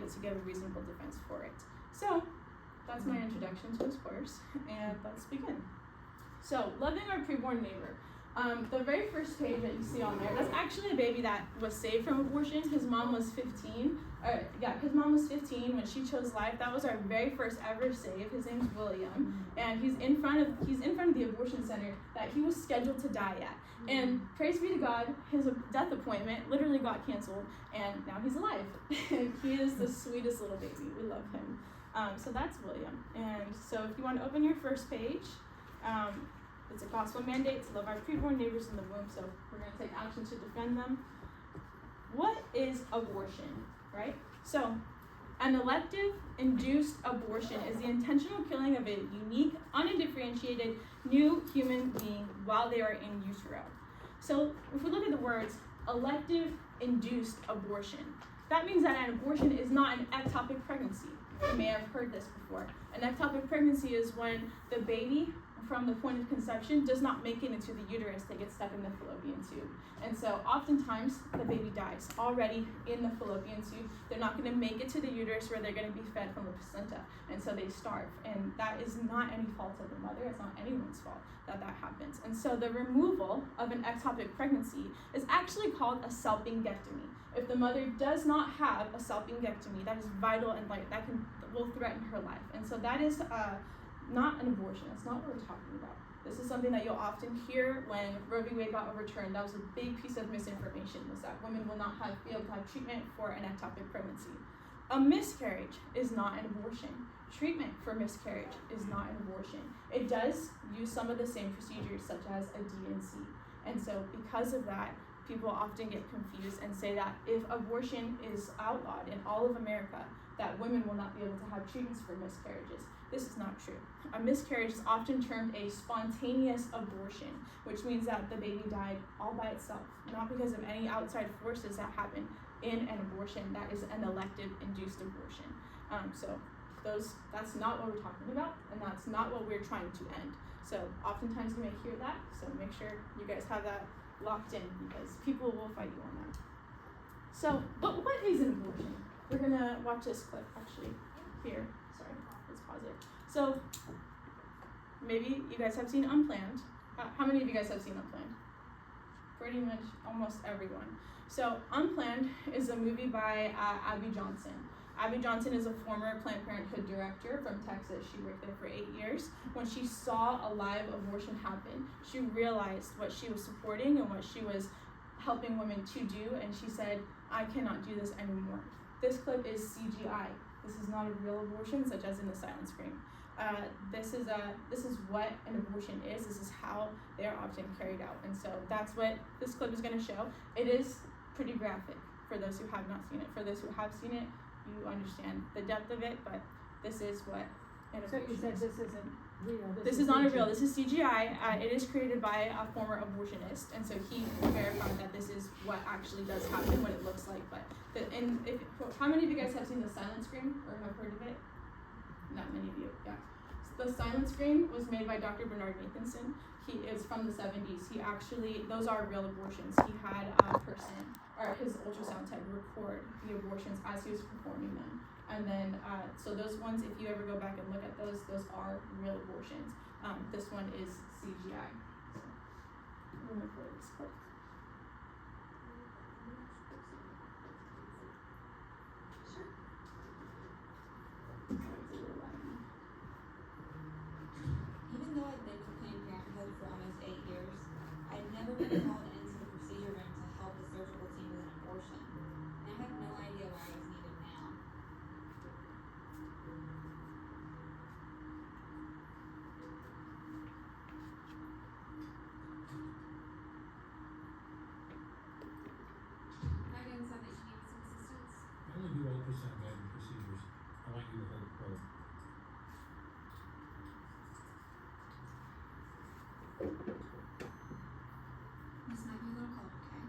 able to give a reasonable defense for it. So that's my introduction to this course, and let's begin. So, loving our preborn neighbor. The very first page that you see on there, that's actually a baby that was saved from abortion. His mom was 15. His mom was 15 when she chose life. That was our very first ever save. His name's William, and he's in front of the abortion center that he was scheduled to die at. And praise be to God, his death appointment literally got canceled, and now he's alive. And he is the sweetest little baby. We love him. So that's William. And so if you want to open your first page, it's a gospel mandate to love our preborn neighbors in the womb, so we're going to take action to defend them. What is abortion, right? So, an elective induced abortion is the intentional killing of a unique, undifferentiated, new human being while they are in utero. So, if we look at the words, elective induced abortion, that means that an abortion is not an ectopic pregnancy. You may have heard this before. An ectopic pregnancy is when the baby, from the point of conception, does not make it into the uterus. They get stuck in the fallopian tube. And so oftentimes the baby dies already in the fallopian tube. They're not going to make it to the uterus where they're going to be fed from the placenta. And so they starve. And that is not any fault of the mother. It's not anyone's fault that happens. And so the removal of an ectopic pregnancy is actually called a salpingectomy. If the mother does not have a salpingectomy, that is vital and will threaten her life. And so that is not an abortion. That's not what we're talking about. This is something that you'll often hear when Roe v. Wade got overturned. That was a big piece of misinformation, was that women will not be able to have treatment for an ectopic pregnancy. A miscarriage is not an abortion. Treatment for miscarriage is not an abortion. It does use some of the same procedures, such as a D&C. And so because of that, people often get confused and say that if abortion is outlawed in all of America, that women will not be able to have treatments for miscarriages. This is not true. A miscarriage is often termed a spontaneous abortion, which means that the baby died all by itself, not because of any outside forces that happen in an abortion. That is an elective induced abortion. That's not what we're talking about, and that's not what we're trying to end. So oftentimes you may hear that, so make sure you guys have that locked in, because people will fight you on that. So, but what is an abortion? We're gonna watch this clip actually here. Sorry, let's pause it. So, maybe you guys have seen Unplanned. How many of you guys have seen Unplanned? Pretty much almost everyone. So, Unplanned is a movie by Abby Johnson. Abby Johnson is a former Planned Parenthood director from Texas. She worked there for 8 years. When she saw a live abortion happen, she realized what she was supporting and what she was helping women to do, and she said, I cannot do this anymore. This clip is CGI. This is not a real abortion, such as in the silent scream. This is what an abortion is. This is how they are often carried out. And so that's what this clip is going to show. It is pretty graphic for those who have not seen it. For those who have seen it, you understand the depth of it, but this is what an abortion is. So you said this isn't real. This is not a real. This is CGI. It is created by a former abortionist, and so he verified that this is what actually does happen, what it looks like. But how many of you guys have seen the silent scream or have heard of it? Not many of you. Yeah. The silent scream was made by Dr. Bernard Nathanson. He is from the 70s. Those are real abortions. He had a person, or his ultrasound tech, record the abortions as he was performing them. And then, so those ones, if you ever go back and look at those are real abortions. This one is CGI. So, let me play this clip. Even though I've been to Planned Parenthood for almost 8 years, I've never been called into the procedure room to help the surgical team with an abortion. And I have no idea why it's needed now. Megan said that she needed some assistance. I only do ultrasound guided procedures. I want you to hold the probe. This might be a little cold, okay?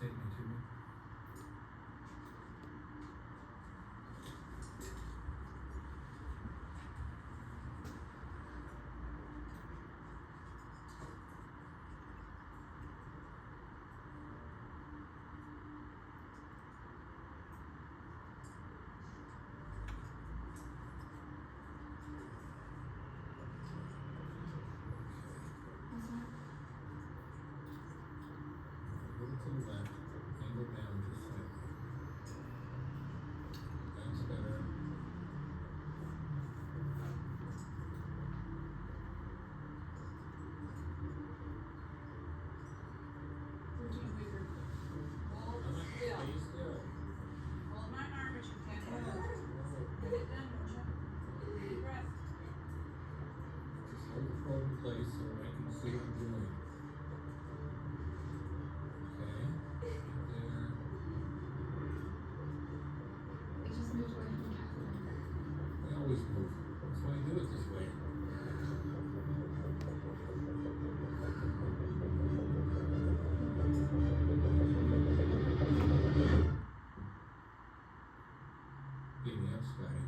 Take me to me. Maybe that's Scotty.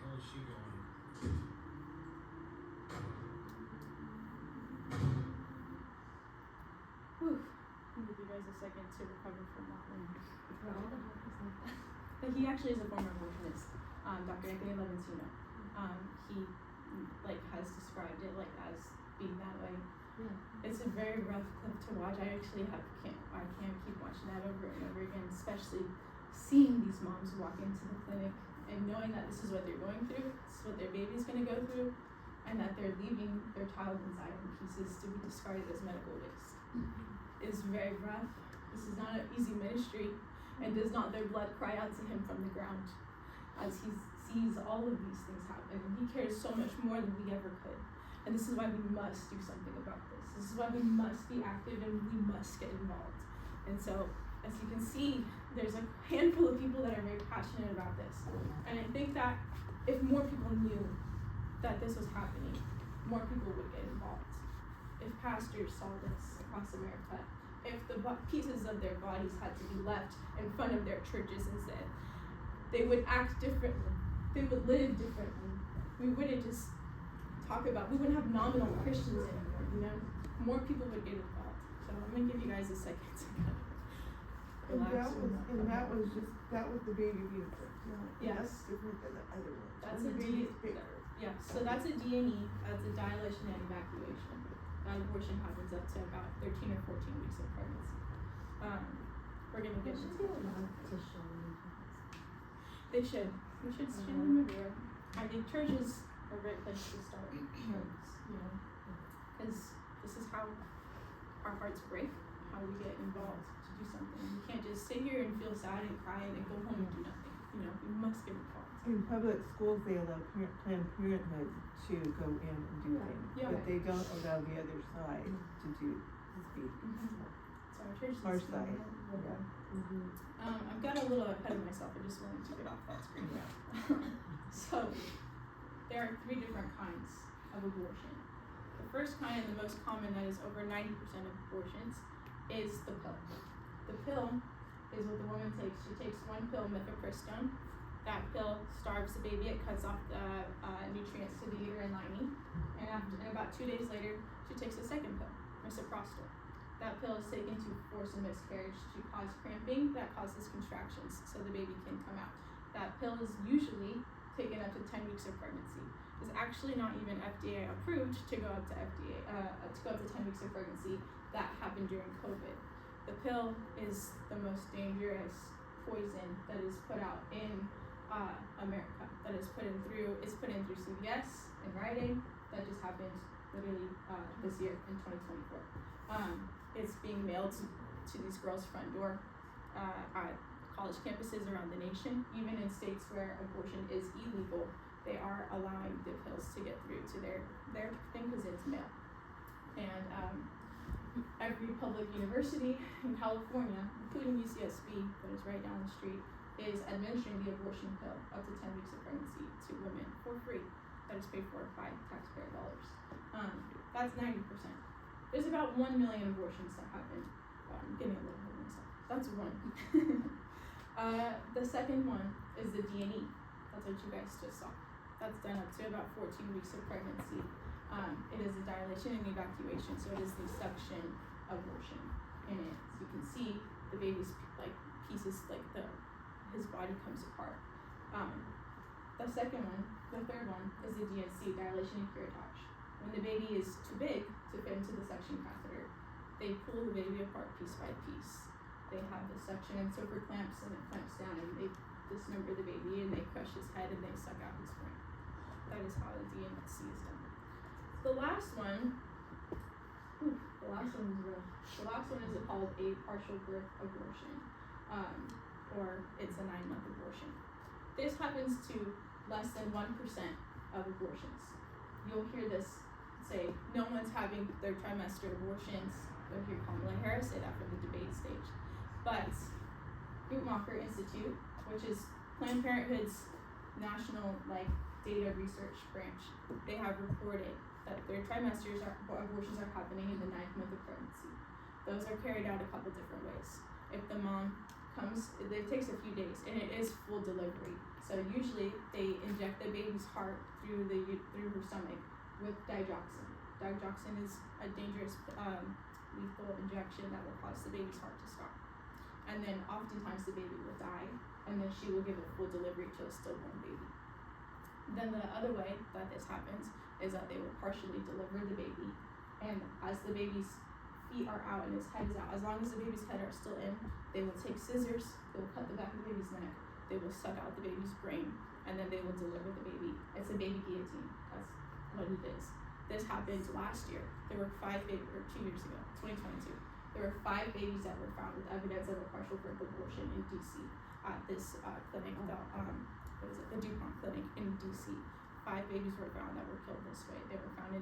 Where is she going? Whew. I'll give you guys a second to recover from that one. Well, the heck is that? But he actually is a former abortionist, Dr. Anthony Levinsino. He has described it as being that way. Yeah. It's a very rough clip to watch. I actually can't keep watching that over and over again, especially seeing these moms walk into the clinic and knowing that this is what they're going through, this is what their baby's gonna go through, and that they're leaving their child inside in pieces to be discarded as medical waste. It's very rough. This is not an easy ministry, and does not their blood cry out to him from the ground as he sees all of these things happen. And he cares so much more than we ever could. And this is why we must do something about this. This is why we must be active and we must get involved. And so, as you can see, there's a handful of people that are very passionate about this. And I think that if more people knew that this was happening, more people would get involved. If pastors saw this across America, if the pieces of their bodies had to be left in front of their churches instead, they would act differently. They would live differently. We wouldn't just we wouldn't have nominal Christians anymore, More people would get involved. So I'm gonna give you guys a second to kind of relax. That was the baby being fixed. Yes. That's different than the other one. That's the a baby's D. bigger. Yeah, so that's a D&E, that's a dilation and evacuation. That abortion happens up to about 13 or 14 weeks of pregnancy. We're gonna get into it. To show you. They should. We should show them everywhere. I think churches are a great place to start. Because this is how our hearts break, how we get involved to do something. We can't just sit here and feel sad and cry and then go home and do nothing. We must get involved. In public schools, they allow Planned Parenthood to go in and do things, Yeah. but they don't allow the other side to speak. So our church Our is side. I've got a little ahead of myself. I just wanted to get off that screen. So there are 3 different kinds of abortion. The first kind, and the most common, that is over 90% of abortions, is the pill. The pill is what the woman takes. She takes one pill, mifepristone. That pill starves the baby. It cuts off the nutrients to the uterine lining. And about 2 days later, she takes a second pill, misoprostol. That pill is taken to force a miscarriage, to cause cramping that causes contractions, so the baby can come out. That pill is usually taken up to 10 weeks of pregnancy. It's actually not even FDA approved to go up to 10 weeks of pregnancy. That happened during COVID. The pill is the most dangerous poison that is put out in America. That is put in through CVS in writing. That just happened literally this year in 2024. It's being mailed to these girls' front door at college campuses around the nation. Even in states where abortion is illegal, they are allowing the pills to get through to their thing because it's mail. And every public university in California, including UCSB, that is right down the street, is administering the abortion pill up to 10 weeks of pregnancy to women for free. That is paid for by taxpayer dollars. That's 90%. There's about 1 million abortions that happen. I'm getting a little ahead of myself. That's one. The second one is the D&E. That's what you guys just saw. That's done up to about 14 weeks of pregnancy. It is a dilation and evacuation, so it is the suction abortion. And as you can see, the baby's pieces, his body comes apart. The third one is the DNC, dilation and curettage. When the baby is too big to fit into the suction catheter, they pull the baby apart piece by piece. they have this section, and so for clamps, and it clamps down, and they dismember the baby, and they crush his head, and they suck out his brain. That is how the DNC is done. The last one is real. The last one is called a partial birth abortion, or it's a 9-month abortion. This happens to less than 1% of abortions. You'll hear this say, no one's having their trimester abortions. You'll hear Kamala Harris say that for the debate stage. But Guttmacher Institute, which is Planned Parenthood's national data research branch, they have reported that their abortions are happening in the 9th month of pregnancy. Those are carried out a couple different ways. If the mom comes, it takes a few days, and it is full delivery. So usually they inject the baby's heart through her stomach with digoxin. Digoxin is a dangerous lethal injection that will cause the baby's heart to stop. And then oftentimes the baby will die, and then she will give a full delivery to a stillborn baby. Then the other way that this happens is that they will partially deliver the baby, and as the baby's feet are out and his head is out, as long as the baby's head are still in, they will take scissors, they will cut the back of the baby's neck, they will suck out the baby's brain, and then they will deliver the baby. It's a baby guillotine. That's what it is. This happened last year. There were 5 babies, or 2 years ago, 2022. There were 5 babies that were found with evidence of a partial birth abortion in DC at this clinic, the DuPont clinic in DC. 5 babies were found that were killed this way. They were found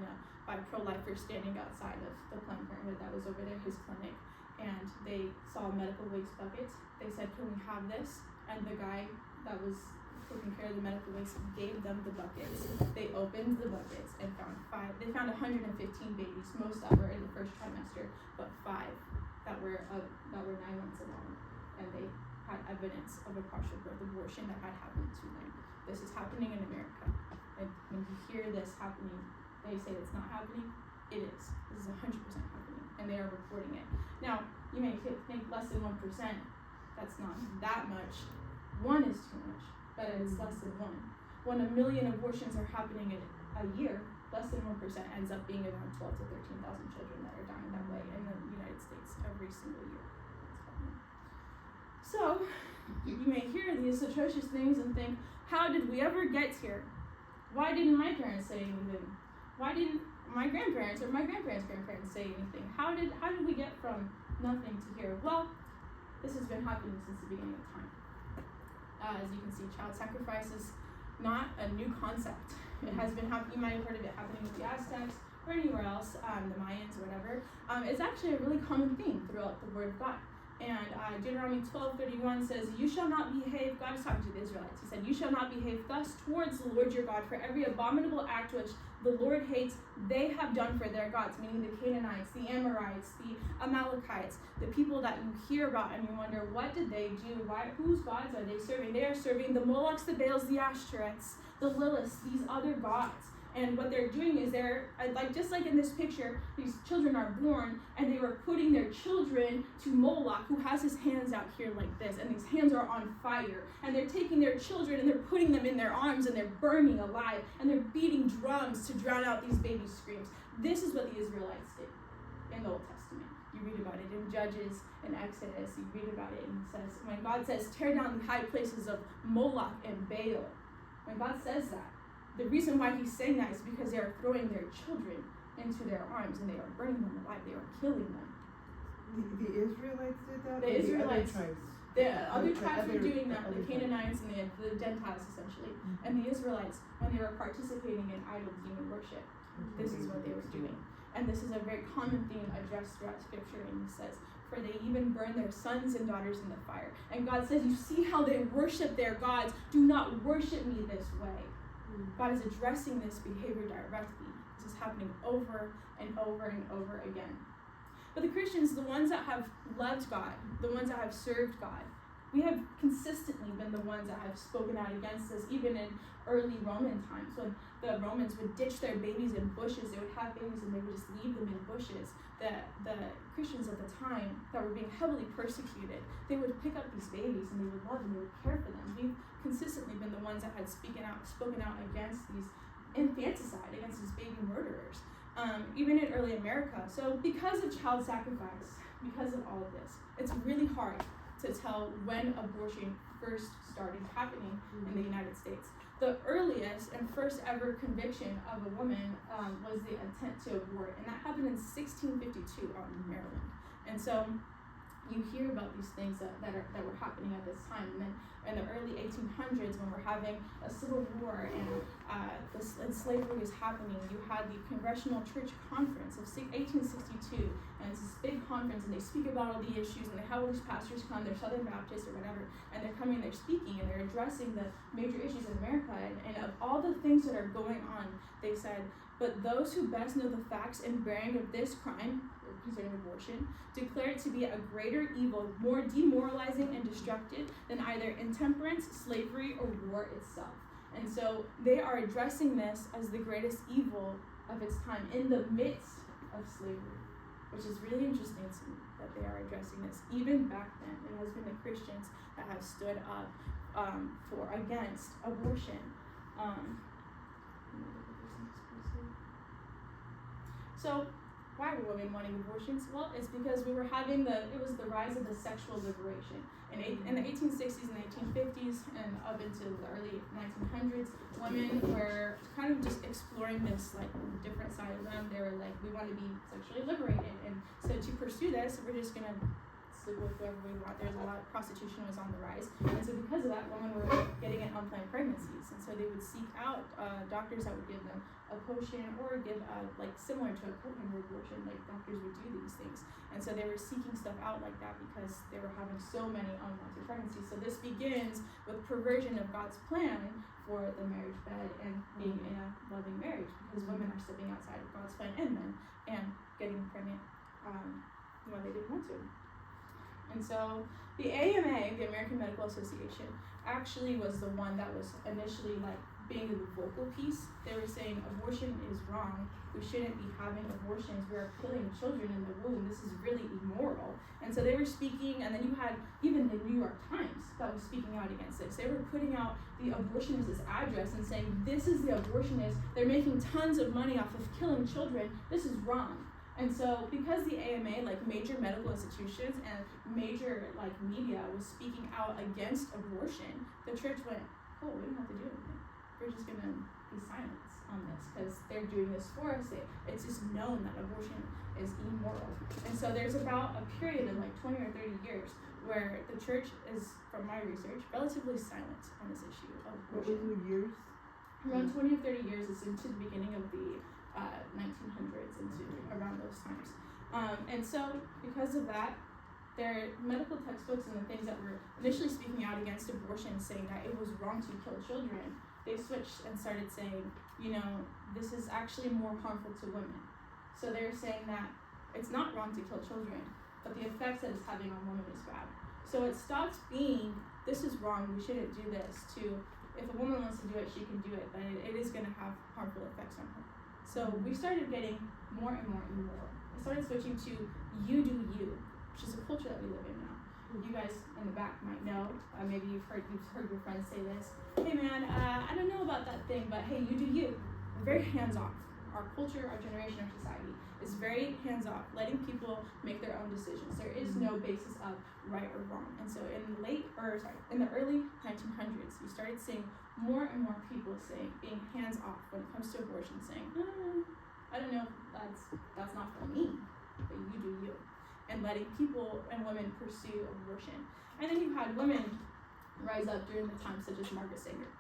by pro-lifers standing outside of the Planned Parenthood that was over there, his clinic, and they saw a medical waste bucket. They said, "Can we have this?" And the guy that was taking care of the medical waste gave them the buckets. They opened the buckets and found 5. They found 115 babies, most that were in the first trimester, but 5 that were 9 months along, and they had evidence of a partial birth abortion that had happened to them. This is happening in America. And when you hear this happening, they say it's not happening. It is. This is 100% happening, and they are reporting it. Now, you may think less than 1%. That's not that much. 1 is too much, but it's less than 1. When 1 million abortions are happening a year, less than 1% ends up being around 12 to 13,000 children that are dying that way in the United States every single year. So, you may hear these atrocious things and think, how did we ever get here? Why didn't my parents say anything? Why didn't my grandparents or my grandparents' grandparents say anything? How did we get from nothing to here? Well, this has been happening since the beginning of time. As you can see, child sacrifice is not a new concept. It has been happening. You might have heard of it happening with the Aztecs or anywhere else, the Mayans or whatever. It's actually a really common theme throughout the Word of God. And Deuteronomy 12:31 says, "You shall not behave," God is talking to the Israelites, he said, "You shall not behave thus towards the Lord your God, for every abominable act which the Lord hates, they have done for their gods," meaning the Canaanites, the Amorites, the Amalekites, the people that you hear about and you wonder, what did they do? Whose gods are they serving? They are serving the Molochs, the Baals, the Ashtoreths, the Liliths, these other gods. And what they're doing is just like in this picture, these children are born, and they were putting their children to Moloch, who has his hands out here like this, and these hands are on fire. And they're taking their children and they're putting them in their arms, and they're burning alive, and they're beating drums to drown out these baby screams. This is what the Israelites did in the Old Testament. You read about it in Judges and Exodus. You read about it, and it says, when God says, "Tear down the high places of Moloch and Baal," when God says that, the reason why he's saying that is because they are throwing their children into their arms, and they are burning them alive. They are killing them. The Israelites did that? The Israelites. The other tribes? The other tribes were doing that, the Canaanites and the Gentiles, essentially. Mm-hmm. And the Israelites, when they were participating in idol demon worship, this is what they were doing. And this is a very common theme addressed throughout Scripture, and he says, "For they even burn their sons and daughters in the fire." And God says, you see how they worship their gods. Do not worship me this way. God is addressing this behavior directly. This is happening over and over and over again. But the Christians, the ones that have loved God, the ones that have served God, we have consistently been the ones that have spoken out against this, even in early Roman times, when the Romans would ditch their babies in bushes. They would have babies and they would just leave them in bushes. The Christians at the time that were being heavily persecuted, they would pick up these babies and they would love them, they would care for them. We've consistently been the ones that had spoken out against these infanticide, against these baby murderers, even in early America. So because of child sacrifice, because of all of this. It's really hard to tell when abortion first started happening in the United States. The earliest and first ever conviction of a woman was the intent to abort, and that happened in 1652 out in Maryland. And so you hear about these things that were happening at this time, and then in the early 1800s, when we're having a civil war and slavery is happening, you had the Congressional Church Conference of 1862, and it's this big conference, and they speak about all the issues, and they have all these pastors come, they're Southern Baptists or whatever, and they're coming, they're speaking, and they're addressing the major issues in America, and of all the things that are going on, they said, but those who best know the facts and bearing of this crime, concerning abortion, declare it to be a greater evil, more demoralizing and destructive than either intemperance, slavery, or war itself. And so they are addressing this as the greatest evil of its time in the midst of slavery, which is really interesting to me that they are addressing this. Even back then, it has been the Christians that have stood up against abortion. So why were women wanting abortions? Well, it's because we were having it was the rise of the sexual liberation. In the 1860s and 1850s and up into the early 1900s, women were kind of just exploring this like different side of them. They were like, we want to be sexually liberated. And so to pursue this, we're just going to sleep with whoever we want. There's a lot of prostitution was on the rise. And so because of that, women were getting unplanned pregnancies. And so they would seek out doctors that would give them a potion or give like similar to a coven abortion, like doctors would do these things. And so they were seeking stuff out like that because they were having so many unwanted pregnancies. So this begins with perversion of God's plan for the marriage bed and being in a loving marriage, because women are stepping outside of God's plan in men and getting pregnant when they didn't want to. And so the AMA, the American Medical Association, actually was the one that was initially like being the vocal piece. They were saying abortion is wrong. We shouldn't be having abortions. We're killing children in the womb. This is really immoral. And so they were speaking, and then you had even the New York Times that was speaking out against this. They were putting out the abortionist's address and saying, this is the abortionist. They're making tons of money off of killing children. This is wrong. And so because the AMA, like major medical institutions and major like media was speaking out against abortion, the church went, oh, we don't have to do anything. We're just going to be silent on this because they're doing this for us. It's just known that abortion is immoral. And so there's about a period of like 20 or 30 years where the church is, from my research, relatively silent on this issue of abortion. What were the years? Around 20 or 30 years is into the beginning of the 1900s, into around those times. And so because of that, their medical textbooks and the things that were initially speaking out against abortion, saying that it was wrong to kill children, they switched and started saying, this is actually more harmful to women. So they're saying that it's not wrong to kill children, but the effects that it's having on women is bad. So it stops being, this is wrong, we shouldn't do this, to if a woman wants to do it, she can do it, but it is going to have harmful effects on her. So we started getting more and more immoral. I started switching to you do you, which is a culture that we live in now. You guys in the back might know, maybe you've heard your friends say this, hey man, I don't know about that thing, but hey, you do you. We're very hands-off. Our culture, our generation, our society is very hands-off, letting people make their own decisions. There is no basis of right or wrong. And so in the early 1900s, you started seeing more and more people being hands-off when it comes to abortion, saying, I don't know, that's not for me, but you do you. And letting people and women pursue abortion. And then you had women rise up during the time, such as Margaret Sanger.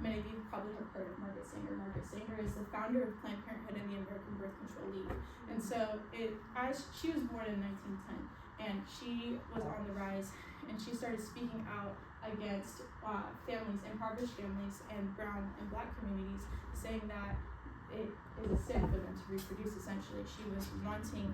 Many of you probably have heard of Margaret Sanger. Margaret Sanger is the founder of Planned Parenthood and the American Birth Control League. And so she was born in 1910, and she was on the rise, and she started speaking out against families, impoverished families, and brown and black communities, saying that it is a sin for them to reproduce. Essentially, she was wanting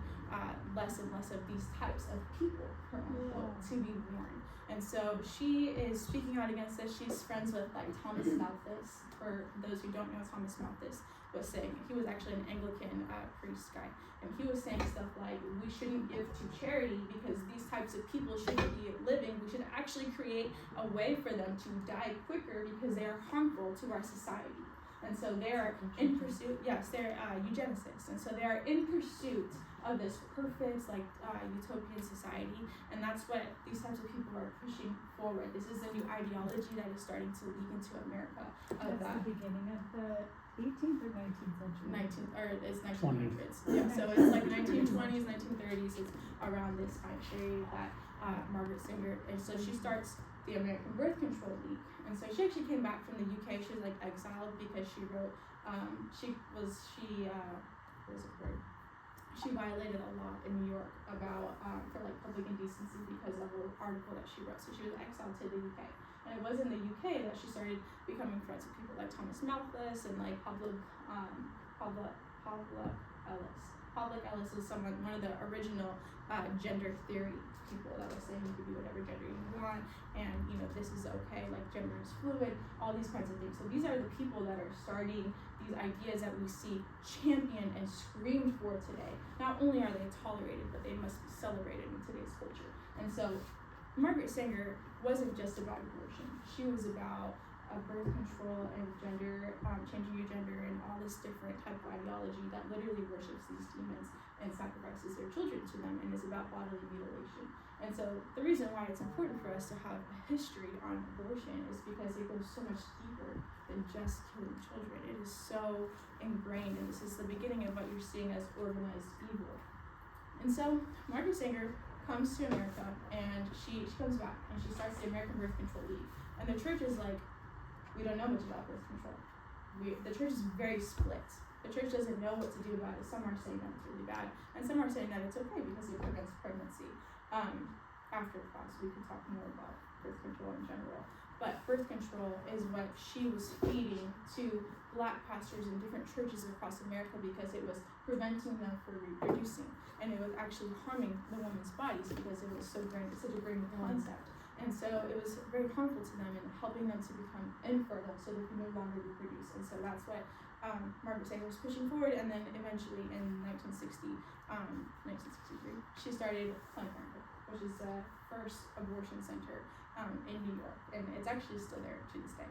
less and less of these types of people, her own quote, to be born. And so she is speaking out against this. She's friends with like Thomas Malthus. For those who don't know, Thomas Malthus was saying, he was actually an Anglican priest guy, and he was saying stuff like, we shouldn't give to charity because these types of people shouldn't be living. We should actually create a way for them to die quicker because they are harmful to our society. And so they're in pursuit, they're eugenicists, and so they are in pursuit of this perfect, like, utopian society, and that's what these types of people are pushing forward. This is a new ideology that is starting to leak into America. Of That's the beginning of the 18th or 19th century? It's 1900s. Yeah, so it's like 1920s, 1930s. It's around this time period that Margaret Sanger, and so she starts the American Birth Control League. And so she actually came back from the UK. She was like exiled because she wrote, she violated a law in New York about, for like public indecency because of an article that she wrote. So she was exiled to the UK. And it was in the UK that she started becoming friends with people like Thomas Malthus and like Pablo Ellis. Pablo Ellis is one of the original gender theory people that was saying you can be whatever gender you want, and this is okay, like gender is fluid, all these kinds of things. So these are the people that are starting these ideas that we see championed and screamed for today. Not only are they tolerated, but they must be celebrated in today's culture. And so Margaret Sanger wasn't just about abortion. She was about birth control and gender, changing your gender, and all this different type of ideology that literally worships these demons and sacrifices their children to them, and is about bodily mutilation. And so the reason why it's important for us to have a history on abortion is because it goes so much deeper than just killing children. It is so ingrained, and this is the beginning of what you're seeing as organized evil. And so Margaret Sanger comes to America, and she comes back, and she starts the American Birth Control League. And the church is like, we don't know much about birth control. The church is very split. The church doesn't know what to do about it. Some are saying that it's really bad, and some are saying that it's okay because it prevents pregnancy. After class, we can talk more about birth control in general. But birth control is what she was feeding to black pastors in different churches across America because it was preventing them from reproducing, and it was actually harming the women's bodies because it was such a brain concept. And so it was very harmful to them and helping them to become infertile so they could no longer reproduce. And so that's what Margaret Sanger was pushing forward. And then eventually in 1963, she started Planned Parenthood, which is the first abortion center in New York. And it's actually still there to this day.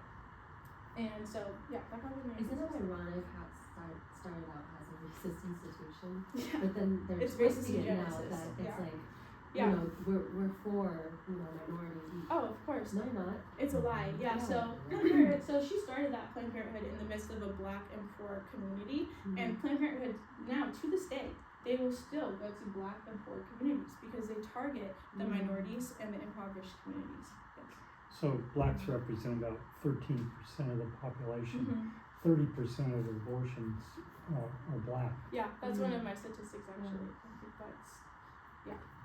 And so, yeah, that probably Isn't it ironic how it started out as a racist institution? Yeah. But then It's there's racist twisting it now injustice. that it's Yeah. like, Yeah. we're for, minorities. Oh, of course. No, you're not. It's a lie. Yeah. So Planned Parenthood. So she started that Planned Parenthood in the midst of a black and poor community, Mm-hmm. and Planned Parenthood now to this day they will still go to black and poor communities because they target the minorities and the impoverished communities. Yes. So blacks represent about 13% of the population. Mm-hmm. 30% of abortions are black. Yeah, that's one of my statistics actually. That's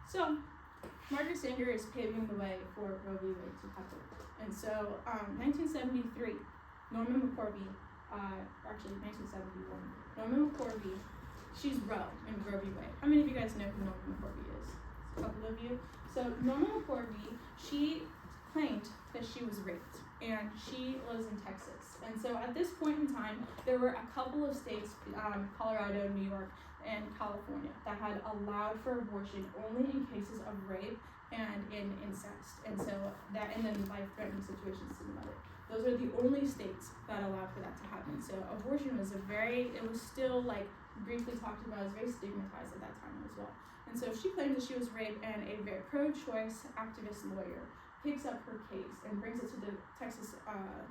So Margaret Sanger is paving the way for Roe v. Wade to happen. And so 1973, Norman McCorvey, actually 1971, Norman McCorvey, she's Roe in Roe v. Wade. How many of you guys know who Norman McCorvey is? A couple of you. So Norman McCorvey, she claimed that she was raped, and she lives in Texas. And so at this point in time, there were a couple of states, Colorado, New York, and California, that had allowed for abortion only in cases of rape and in incest, and then life-threatening situations to the mother. Those are the only states that allowed for that to happen. So abortion was it was still like briefly talked about, as very stigmatized at that time as well. And so she claimed that she was raped, and a very pro-choice activist lawyer picks up her case and brings it to the Texas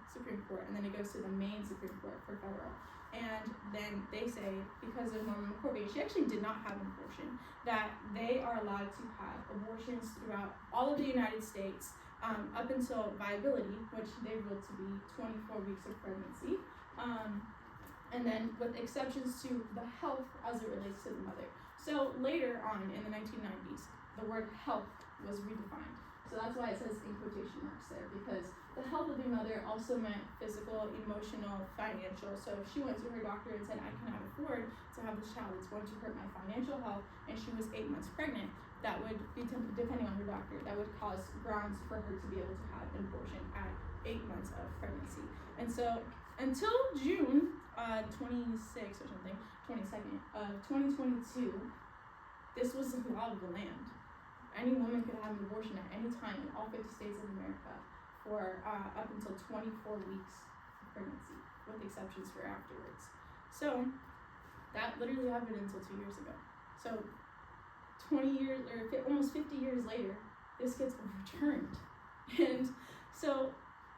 Supreme Court, and then it goes to the Maine Supreme Court for federal. And then they say, because of Norman McCorvey, she actually did not have an abortion, that they are allowed to have abortions throughout all of the United States up until viability, which they ruled to be 24 weeks of pregnancy, and then with exceptions to the health as it relates to the mother. So later on in the 1990s, the word health was redefined. So that's why it says in quotation marks there, because the health of the mother also meant physical, emotional, financial. So if she went to her doctor and said, I cannot afford to have this child, it's going to hurt my financial health, and she was 8 months pregnant, that would be, depending on her doctor, that would cause grounds for her to be able to have an abortion at 8 months of pregnancy. And so until June 26th or something, 22nd of 2022, this was the law of the land. Any woman could have an abortion at any time in all 50 states of America for up until 24 weeks of pregnancy, with exceptions for afterwards. So that literally happened until 2 years ago. So 20 years or almost 50 years later, this gets overturned. And so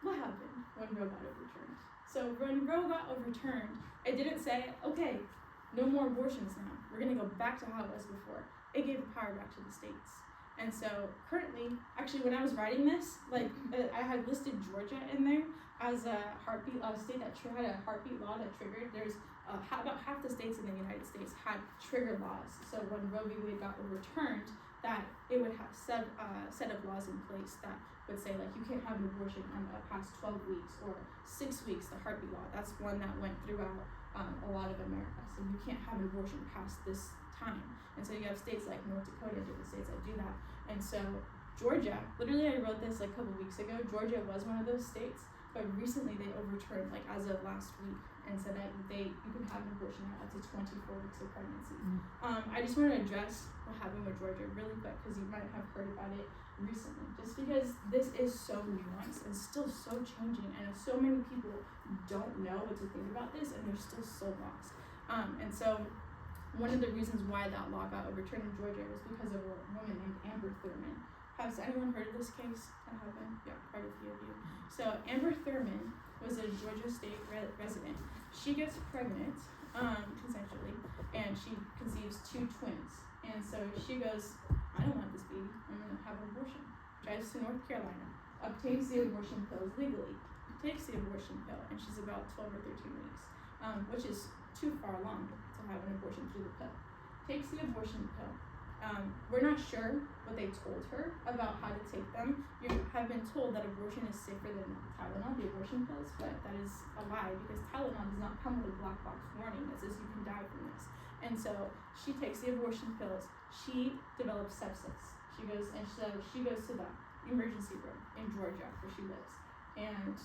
what happened when Roe got overturned? So when Roe got overturned, it didn't say, okay, no more abortions now. We're gonna go back to how it was before. It gave the power back to the states. And so currently, actually when I was writing this, like I had listed Georgia in there as a state that had a heartbeat law that triggered. There's about half the states in the United States had trigger laws. So when Roe v. Wade got overturned, that it would have set of laws in place that would say like you can't have an abortion past 12 weeks or 6 weeks. The heartbeat law, that's one that went throughout a lot of America. So you can't have an abortion past this time. And so you have states like North Dakota, different states that do that. And so Georgia, literally I wrote this like a couple weeks ago, Georgia was one of those states, but recently they overturned, like as of last week, and said that you can have an abortion at up to 24 weeks of pregnancy. I just want to address what happened with Georgia really quick, because you might have heard about it recently, just because this is so nuanced and still so changing, and so many people don't know what to think about this, and they're still so lost. And so one of the reasons why that law got overturned in Georgia was because of a woman named Amber Thurman. Has anyone heard of this case that happened? Yeah, quite a few of you. So Amber Thurman was a Georgia state resident. She gets pregnant consensually, and she conceives 2 twins. And so she goes, I don't want this baby, I'm gonna have an abortion. Drives to North Carolina, obtains the abortion pills legally, takes the abortion pill, and she's about 12 or 13 weeks, which is too far along to have an abortion through the pill. Takes the abortion pill. We're not sure what they told her about how to take them. You have been told that abortion is safer than Tylenol, the abortion pills, but that is a lie, because Tylenol does not come with a black box warning that says you can die from this. And so she takes the abortion pills. She develops sepsis. She goes to the emergency room in Georgia where she lives, and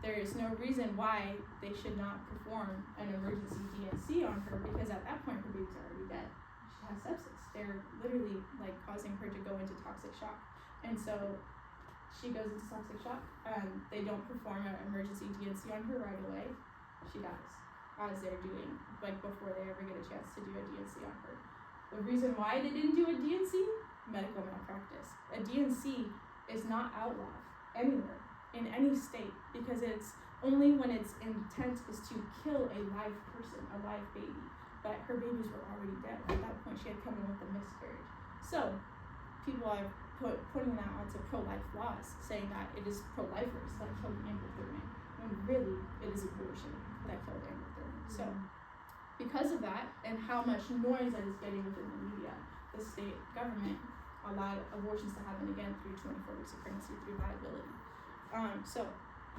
there is no reason why they should not perform an emergency D&C on her, because at that point her baby's already dead. She has sepsis. They're literally like causing her to go into toxic shock. And so she goes into toxic shock, and they don't perform an emergency D&C on her right away. She dies as they're doing, like before they ever get a chance to do a D&C on her. The reason why they didn't do a D&C? Medical malpractice. A D&C is not outlawed anywhere in any state, because it's only when its intent is to kill a live person, a live baby. But her babies were already dead. At that point, she had come in with a miscarriage. So people are putting that onto pro-life laws, saying that it is pro-lifers that killed Amber Thurman, when really it is abortion that killed Amber Thurman. So because of that, and how much noise that is getting within the media, the state government allowed abortions to happen again through 24 weeks of pregnancy through viability. So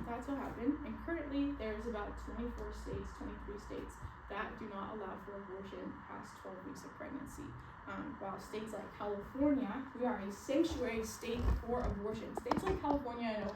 that's what happened, and currently there's about 23 states that do not allow for abortion past 12 weeks of pregnancy. While states like California, we are a sanctuary state for abortion. States like California and Ohio